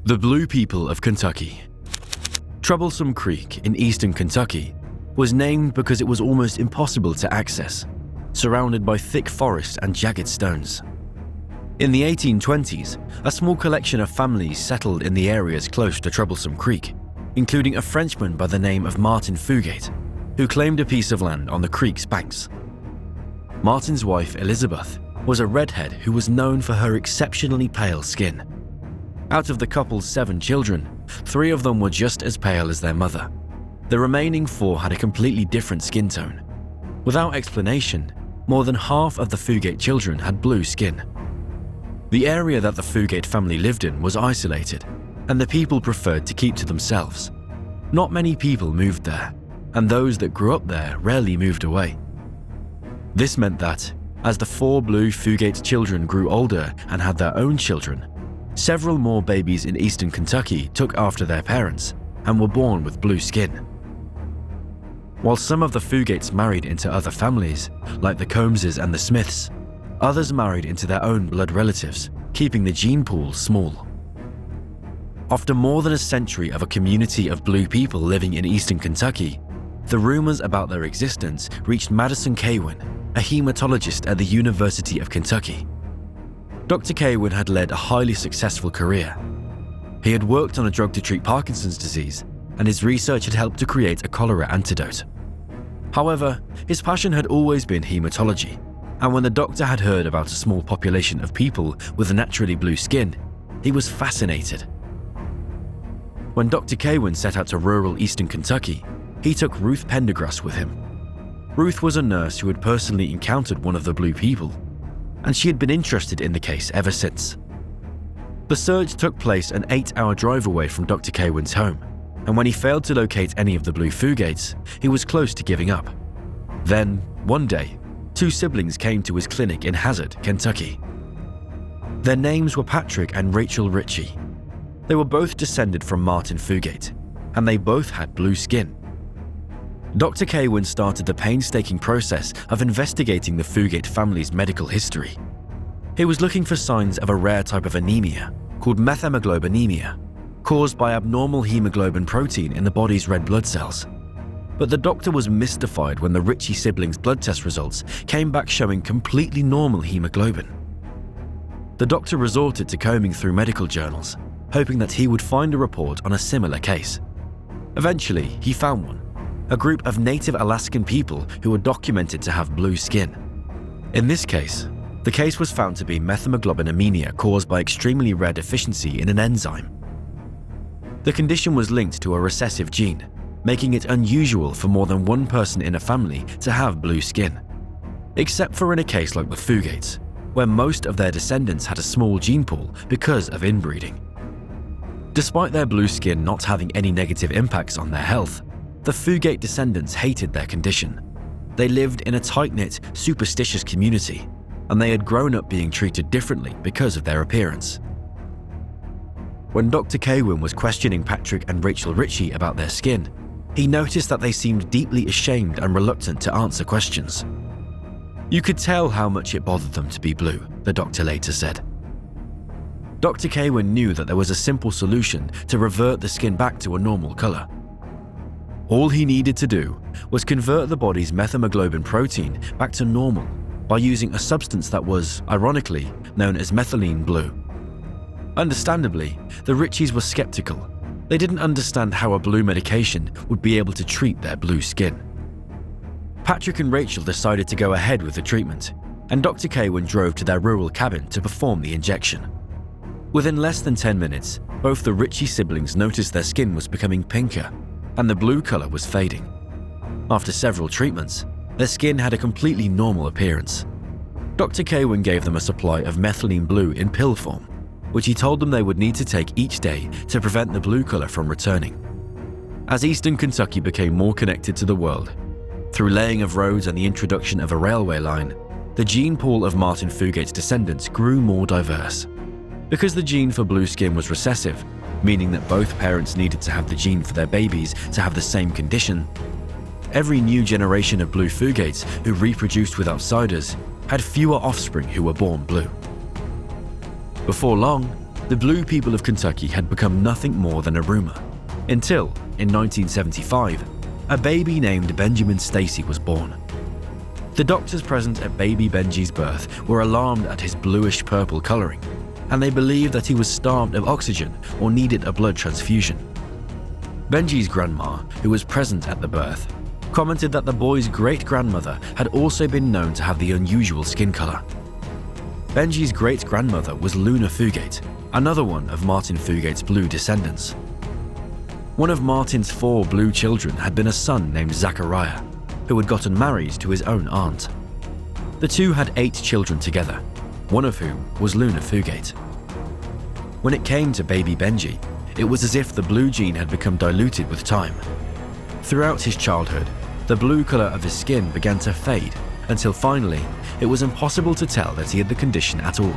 The Blue People of Kentucky. Troublesome Creek in eastern Kentucky was named because it was almost impossible to access, surrounded by thick forest and jagged stones. In the 1820s, a small collection of families settled in the areas close to Troublesome Creek, including a Frenchman by the name of Martin Fugate, who claimed a piece of land on the creek's banks. Martin's wife, Elizabeth, was a redhead who was known for her exceptionally pale skin. Out of the couple's 7 children, 3 of them were just as pale as their mother. The remaining 4 had a completely different skin tone. Without explanation, more than half of the Fugate children had blue skin. The area that the Fugate family lived in was isolated, and the people preferred to keep to themselves. Not many people moved there, and those that grew up there rarely moved away. This meant that, as the 4 blue Fugate children grew older and had their own children, several more babies in eastern Kentucky took after their parents and were born with blue skin. While some of the Fugates married into other families, like the Combses and the Smiths, others married into their own blood relatives, keeping the gene pool small. After more than a century of a community of blue people living in eastern Kentucky, the rumors about their existence reached Madison Cawein, a hematologist at the University of Kentucky. Dr. Cawein had led a highly successful career. He had worked on a drug to treat Parkinson's disease, and his research had helped to create a cholera antidote. However, his passion had always been hematology, and when the doctor had heard about a small population of people with naturally blue skin, he was fascinated. When Dr. Cawein set out to rural eastern Kentucky, he took Ruth Pendergrass with him. Ruth was a nurse who had personally encountered one of the blue people, and she had been interested in the case ever since. The search took place an 8-hour drive away from Dr. Cawein's home, and when he failed to locate any of the blue Fugates, he was close to giving up. Then, one day, 2 siblings came to his clinic in Hazard, Kentucky. Their names were Patrick and Rachel Ritchie. They were both descended from Martin Fugate, and they both had blue skin. Dr. Cawein started the painstaking process of investigating the Fugate family's medical history. He was looking for signs of a rare type of anemia called methemoglobinemia, caused by abnormal hemoglobin protein in the body's red blood cells. But the doctor was mystified when the Ritchie siblings' blood test results came back showing completely normal hemoglobin. The doctor resorted to combing through medical journals, hoping that he would find a report on a similar case. Eventually, he found one. A group of native Alaskan people who were documented to have blue skin. In this case, the case was found to be methemoglobinemia caused by extremely rare deficiency in an enzyme. The condition was linked to a recessive gene, making it unusual for more than one person in a family to have blue skin, except for in a case like the Fugates, where most of their descendants had a small gene pool because of inbreeding. Despite their blue skin not having any negative impacts on their health, the Fugate descendants hated their condition. They lived in a tight-knit, superstitious community, and they had grown up being treated differently because of their appearance. When Dr. Cawein was questioning Patrick and Rachel Ritchie about their skin, he noticed that they seemed deeply ashamed and reluctant to answer questions. You could tell how much it bothered them to be blue, the doctor later said. Dr. Cawein knew that there was a simple solution to revert the skin back to a normal color. All he needed to do was convert the body's methemoglobin protein back to normal by using a substance that was, ironically, known as methylene blue. Understandably, the Ritchies were skeptical. They didn't understand how a blue medication would be able to treat their blue skin. Patrick and Rachel decided to go ahead with the treatment, and Dr. Cawein drove to their rural cabin to perform the injection. Within less than 10 minutes, both the Ritchie siblings noticed their skin was becoming pinker, and the blue color was fading. After several treatments, their skin had a completely normal appearance. Dr. Cawein gave them a supply of methylene blue in pill form, which he told them they would need to take each day to prevent the blue color from returning. As eastern Kentucky became more connected to the world, through laying of roads and the introduction of a railway line, the gene pool of Martin Fugate's descendants grew more diverse. Because the gene for blue skin was recessive, meaning that both parents needed to have the gene for their babies to have the same condition, every new generation of blue Fugates who reproduced with outsiders had fewer offspring who were born blue. Before long, The blue people of Kentucky had become nothing more than a rumor, until, in 1975, a baby named Benjamin Stacy was born. The doctors present at baby Benji's birth were alarmed at his bluish-purple coloring, and they believed that he was starved of oxygen or needed a blood transfusion. Benji's grandma, who was present at the birth, commented that the boy's great-grandmother had also been known to have the unusual skin color. Benji's great-grandmother was Luna Fugate, another one of Martin Fugate's blue descendants. One of Martin's 4 blue children had been a son named Zachariah, who had gotten married to his own aunt. The two had 8 children together, one of whom was Luna Fugate. When it came to baby Benji, it was as if the blue gene had become diluted with time. Throughout his childhood, the blue color of his skin began to fade until finally it was impossible to tell that he had the condition at all.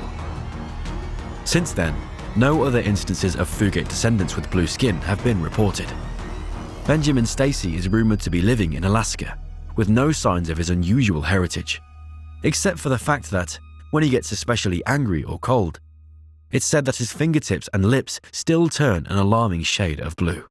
Since then, no other instances of Fugate descendants with blue skin have been reported. Benjamin Stacy is rumored to be living in Alaska, with no signs of his unusual heritage, except for the fact that, when he gets especially angry or cold, it's said that his fingertips and lips still turn an alarming shade of blue.